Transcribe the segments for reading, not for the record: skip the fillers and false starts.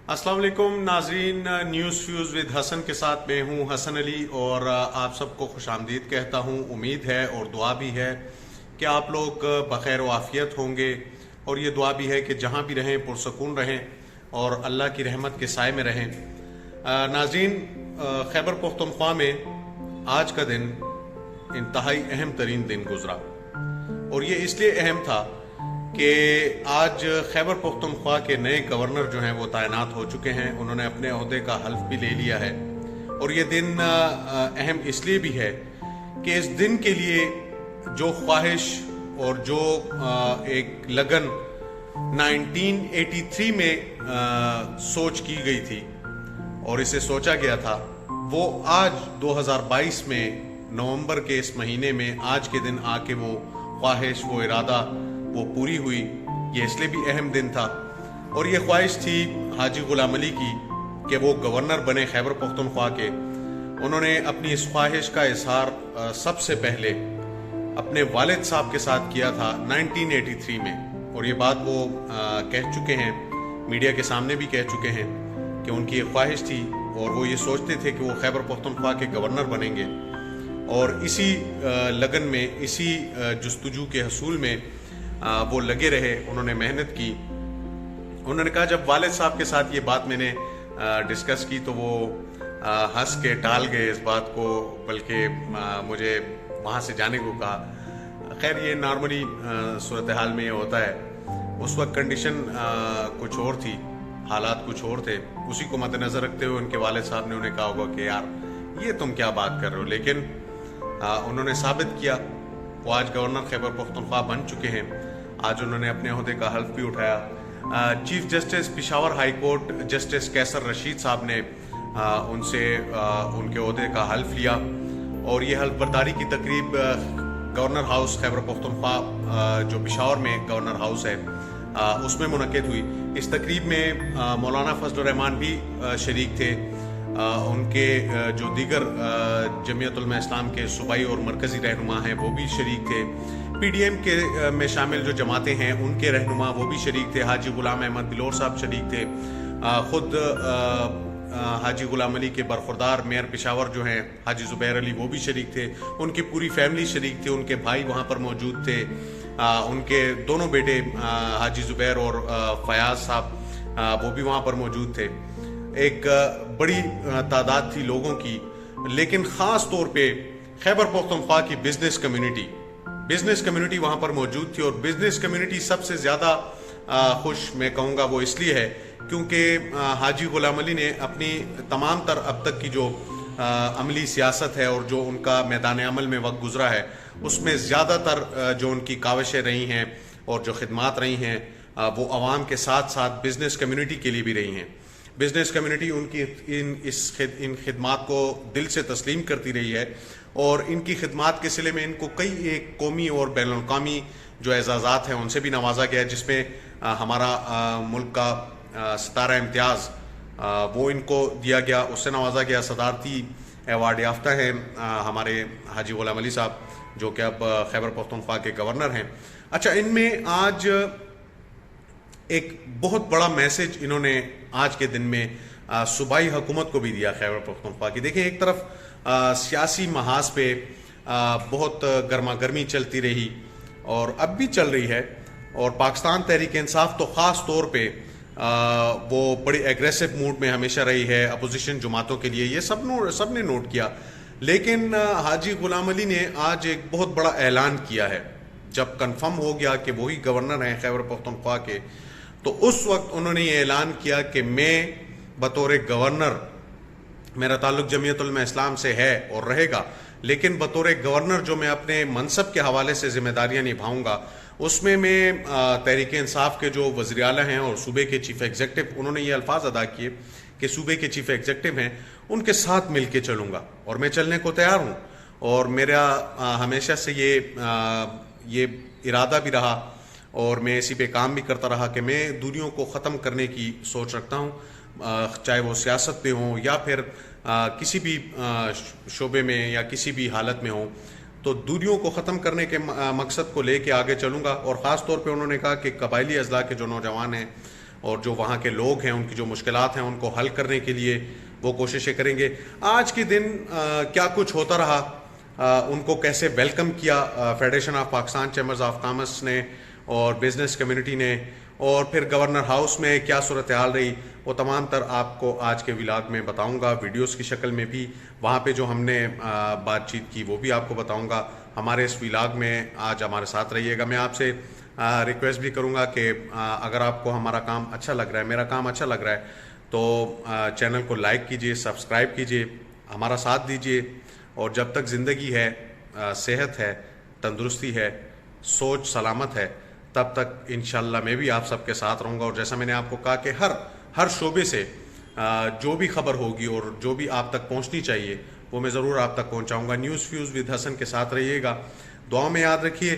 अस्सलाम वालेकुम नाजरीन, न्यूज़ फ्यूज़ विद हसन के साथ मैं हूं हसन अली और आप सबको खुश आमदीद कहता हूं। उम्मीद है और दुआ भी है कि आप लोग बखैर व आफियत होंगे और ये दुआ भी है कि जहां भी रहें पुरसकून रहें और अल्लाह की रहमत के साए में रहें। नाजरीन, खैबर पख्तूनख्वा में आज का दिन इंतहाई अहम तरीन दिन गुजरा और ये इसलिए अहम था कि आज खैबर पख्तूनख्वा के नए गवर्नर जो हैं वो तैनात हो चुके हैं। उन्होंने अपने ओहदे का हल्फ भी ले लिया है और ये दिन अहम इसलिए भी है कि इस दिन के लिए जो ख्वाहिश और जो एक लगन 1983 में सोच की गई थी और इसे सोचा गया था, वो आज 2022 में नवंबर के इस महीने में आज के दिन आके वो ख्वाहिश, वो इरादा वो पूरी हुई। ये इसलिए भी अहम दिन था और ये ख्वाहिश थी हाजी गुलाम अली की कि वो गवर्नर बने खैबर पख्तूनख्वा के। उन्होंने अपनी इस ख्वाहिश का इजहार सबसे पहले अपने वालिद साहब के साथ किया था 1983 में और ये बात वो कह चुके हैं, मीडिया के सामने भी कह चुके हैं कि उनकी एक ख्वाहिश थी और वो ये सोचते थे कि वो खैबर पख्तूनख्वा के गवर्नर बनेंगे। और इसी लगन में, इसी जुस्तजू के हसूल में वो लगे रहे, उन्होंने मेहनत की। उन्होंने कहा, जब वालिद साहब के साथ ये बात मैंने डिस्कस की तो वो हंस के टाल गए इस बात को, बल्कि मुझे वहाँ से जाने को कहा। खैर, ये नॉर्मली सूरत हाल में ये होता है। उस वक्त कंडीशन कुछ और थी, हालात कुछ और थे। उसी को मद्देनज़र रखते हुए उनके वालिद साहब ने उन्हें कहा होगा कि यार ये तुम क्या बात कर रहे हो, लेकिन उन्होंने साबित किया। वो आज गवर्नर खैबर पख्तूनख्वा बन चुके हैं। आज उन्होंने अपने ओहदे का हल्फ भी उठाया। Chief justice Peshawar high court justice Qaiser Rasheed साहब ने उनसे उनके ओहदे का हल्फ लिया और ये हल्फ बर्दारी की तकरीब गवर्नर हाउस खैबर पख्तूनख्वा जो पिशावर में गवर्नर हाउस है उसमें मुनक्किद हुई। इस तकरीब में मौलाना फजलुर रहमान भी शरीक थे। उनके जो दीगर जमीयत उलमा इस्लाम के सूबाई और मरकज़ी रहनुमा हैं वो भी शरीक थे। PDM के में शामिल जो जमातें हैं उनके रहनुमा वो भी शरीक थे। हाजी गुलाम अहमद बिलोर साहब शरीक थे। ख़ुद हाजी गुलाम अली के बरखुरदार मेयर पेशावर जो हैं हाजी ज़ुबैर अली वो भी शरीक थे। उनकी पूरी फैमिली शरीक थे। उनके भाई वहाँ पर मौजूद थे। उनके दोनों बेटे हाजी ज़ुबैर और फयाज साहब वो भी वहाँ पर मौजूद थे। एक बड़ी तादाद थी लोगों की, लेकिन ख़ास तौर पे खैबर पख्तूनख्वा की बिजनेस कम्युनिटी वहाँ पर मौजूद थी। और बिजनेस कम्युनिटी सबसे ज़्यादा खुश मैं कहूँगा वो इसलिए है क्योंकि हाजी गुलाम अली ने अपनी तमाम तर अब तक की जो अमली सियासत है और जो उनका मैदान अमल में वक्त गुजरा है उसमें ज़्यादातर जो उनकी काविशें रही हैं और जो खिदमात रही हैं वो आवाम के साथ साथ बिजनेस कम्युनिटी के लिए भी रही हैं। बिजनेस कम्युनिटी उनकी इन खिदमात को दिल से तस्लीम करती रही है और इनकी खिदमात के सिले में इनको कई एक कौमी और बैनुल अक़वामी जो एजाज़ात हैं उनसे भी नवाजा गया है, जिसमें हमारा मुल्क का सितारा इम्तियाज़ वो इनको दिया गया, उससे नवाजा गया। सदारती एवार्ड याफ्ता हैं हमारे हाजी गुलाम अली साहब जो कि अब खैबर पख्तूनख्वा के गवर्नर हैं। अच्छा, इनमें आज एक बहुत बड़ा मैसेज इन्होंने आज के दिन में सूबाई हुकूमत को भी दिया खैबर पख्तूनख्वा की। देखिए, एक तरफ सियासी महाज पे बहुत गर्मा गर्मी चलती रही और अब भी चल रही है और पाकिस्तान तहरीक इंसाफ तो ख़ास तौर पे वो बड़ी एग्रेसिव मूड में हमेशा रही है अपोजिशन जमातों के लिए, ये सब ने नोट किया। लेकिन हाजी गुलाम अली ने आज एक बहुत बड़ा ऐलान किया है। जब कन्फर्म हो गया कि वही गवर्नर हैं खैबर पख्तूनख्वा के, तो उस वक्त उन्होंने ये ऐलान किया कि मैं बतौर गवर्नर, मेरा ताल्लुक जमीयत उलमा इस्लाम से है और रहेगा, लेकिन बतौर गवर्नर जो मैं अपने मनसब के हवाले से जिम्मेदारियां निभाऊंगा उसमें मैं तहरीक इंसाफ के जो वज़ीर आला हैं और सूबे के चीफ एग्जीक्यूटिव, उन्होंने ये अल्फाज अदा किए कि सूबे के चीफ एग्जीक्यूटिव हैं उनके साथ मिल के चलूँगा और मैं चलने को तैयार हूँ। और मेरा हमेशा से ये इरादा भी रहा और मैं इसी पे काम भी करता रहा कि मैं दूरियों को ख़त्म करने की सोच रखता हूँ, चाहे वो सियासत में हो या फिर किसी भी शोबे में या किसी भी हालत में हो, तो दूरियों को ख़त्म करने के मकसद को लेके आगे चलूँगा। और ख़ास तौर पे उन्होंने कहा कि कबायली अज़ला के जो नौजवान हैं اور جو وہاں کے لوگ ہیں ان کی جو مشکلات ہیں ان کو حل کرنے کے لیے وہ کوششیں کریں گے. آج کے دن کیا کچھ ہوتا رہا, ان کو کیسے ویلکم کیا federation of Pakistan chambers of commerce نے اور بزنس کمیونٹی نے, اور پھر گورنر ہاؤس میں کیا صورتحال رہی, وہ تمام تر آپ کو آج کے ولاگ میں بتاؤں گا, ویڈیوز کی شکل میں بھی. وہاں پہ جو ہم نے بات چیت کی وہ بھی آپ کو بتاؤں گا. ہمارے اس ولاگ میں آج ہمارے ساتھ رہیے گا. میں آپ سے ریکویسٹ بھی کروں گا کہ اگر آپ کو ہمارا کام اچھا لگ رہا ہے, میرا کام اچھا لگ رہا ہے, تو چینل کو لائک کیجئے, سبسکرائب کیجئے, ہمارا ساتھ دیجئے. اور جب تک زندگی ہے, صحت ہے, تندرستی ہے, سوچ سلامت ہے, تب تک انشاءاللہ میں بھی آپ سب کے ساتھ رہوں گا. اور جیسا میں نے آپ کو کہا کہ ہر شعبے سے جو بھی خبر ہوگی اور جو بھی آپ تک پہنچنی چاہیے وہ میں ضرور آپ تک پہنچاؤں گا. نیوز فیوز ود حسن کے ساتھ رہیے گا. دعاؤں میں یاد رکھیے.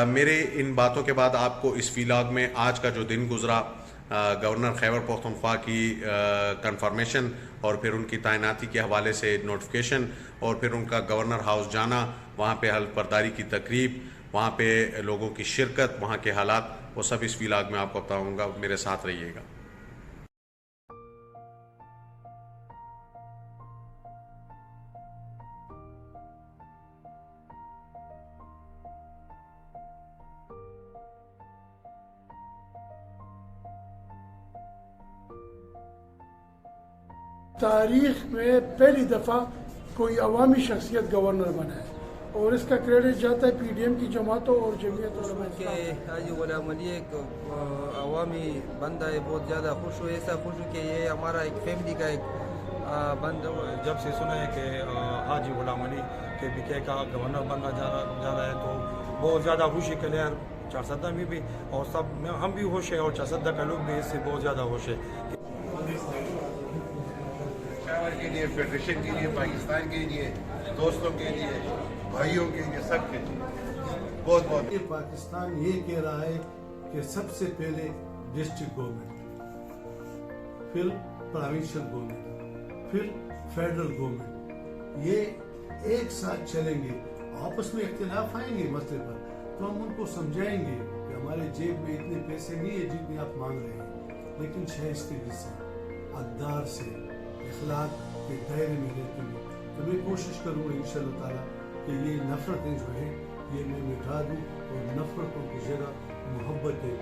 میرے ان باتوں کے بعد آپ کو اس ولاگ میں آج کا جو دن گزرا, گورنر خیبر پختونخوا کی کنفرمیشن, اور پھر ان کی تعیناتی کے حوالے سے نوٹیفیکیشن, اور پھر ان کا گورنر ہاؤس جانا, وہاں پہ حلف برداری کی تقریب, وہاں پہ لوگوں کی شرکت, وہاں کے حالات, وہ سب اس ولاگ میں آپ کو بتاؤں گا. میرے ساتھ رہیے گا. تاریخ میں پہلی دفعہ کوئی عوامی شخصیت گورنر بنا ہے, اور اس کا کریڈٹ جاتا ہے پی ڈی ایم کی جماعتوں اور جمعیت علماء کہ حاجی غلام علی ایک عوامی بندہ ہے, بہت زیادہ خوش ہو, ایسا خوش ہو کہ یہ ہمارا ایک فیملی کا ایک بندہ. جب سے سنا ہے کہ حاجی غلام علی کے بی کے کا گورنر بننا جا رہا ہے تو بہت زیادہ خوشی کے لیے چارسدہ میں بھی, اور سب ہم بھی خوش ہیں, اور چارسدہ کا لوگ بھی اس سے بہت زیادہ خوش ہے. کے لیے, فیڈریشن کے لیے, پاکستان کے لیے, دوستوں کے لیے, بھائیوں کے لیے, سب کے لیے بہت بہت. پاکستان یہ کہہ رہا ہے کہ سب سے پہلے ڈسٹرکٹ گورنمنٹ, پھر پروونشل گورنمنٹ, پھر فیڈرل گورنمنٹ, یہ ایک ساتھ چلیں گے. آپس میں اختلاف آئیں گے مسئلے پر تو ہم ان کو سمجھائیں گے کہ ہمارے جیب میں اتنے پیسے نہیں ہیں جتنے آپ مانگ رہے ہیں, لیکن شائستگی سے, اقدار سے, اخلاق کے دائرے میں رہتے ہوئے. تو میں کوشش کروں گا انشاءاللہ تعالیٰ کہ یہ نفرتیں جو ہیں یہ میں مٹا دوں, اور نفرتوں کی جگہ محبتیں.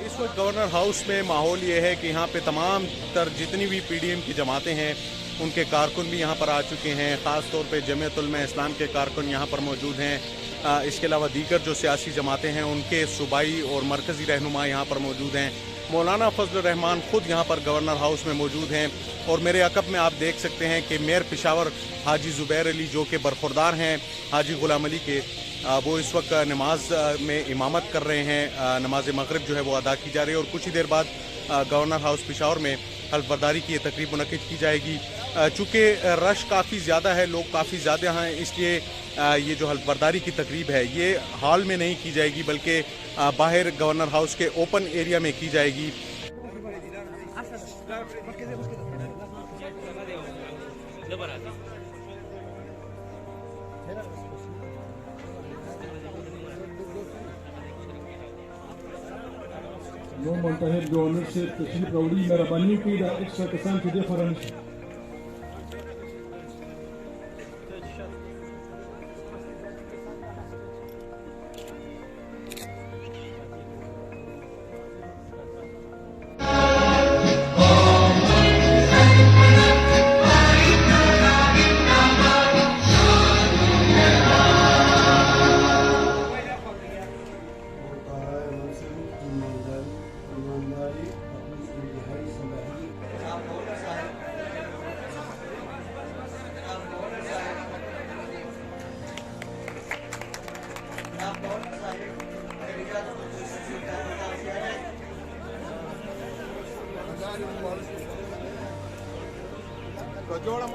اس وقت گورنر ہاؤس میں ماحول یہ ہے کہ یہاں پہ تمام تر جتنی بھی پی ڈی ایم کی جماعتیں ہیں ان کے کارکن بھی یہاں پر آ چکے ہیں. خاص طور پہ جمعیت علماء اسلام کے کارکن یہاں پر موجود ہیں. اس کے علاوہ دیگر جو سیاسی جماعتیں ہیں ان کے صوبائی اور مرکزی رہنما یہاں پر موجود ہیں. مولانا فضل الرحمان خود یہاں پر گورنر ہاؤس میں موجود ہیں, اور میرے عقب میں آپ دیکھ سکتے ہیں کہ میئر پشاور حاجی زبیر علی جو کہ برخوردار ہیں حاجی غلام علی کے, وہ اس وقت نماز میں امامت کر رہے ہیں. نماز مغرب جو ہے وہ ادا کی جا رہی ہے, اور کچھ ہی دیر بعد گورنر ہاؤس پشاور میں حلف برداری کی یہ تقریب منعقد کی جائے گی. چونکہ رش کافی زیادہ ہے, لوگ کافی زیادہ ہیں, اس لیے یہ جو حلف برداری کی تقریب ہے یہ ہال میں نہیں کی جائے گی بلکہ باہر گورنر ہاؤس کے اوپن ایریا میں کی جائے گی. نو منتخب گورنر سے تشریف راوړي مهرباني وکړئ دا ایکسټرا کسان چې دې خوا رانشي. جوڑا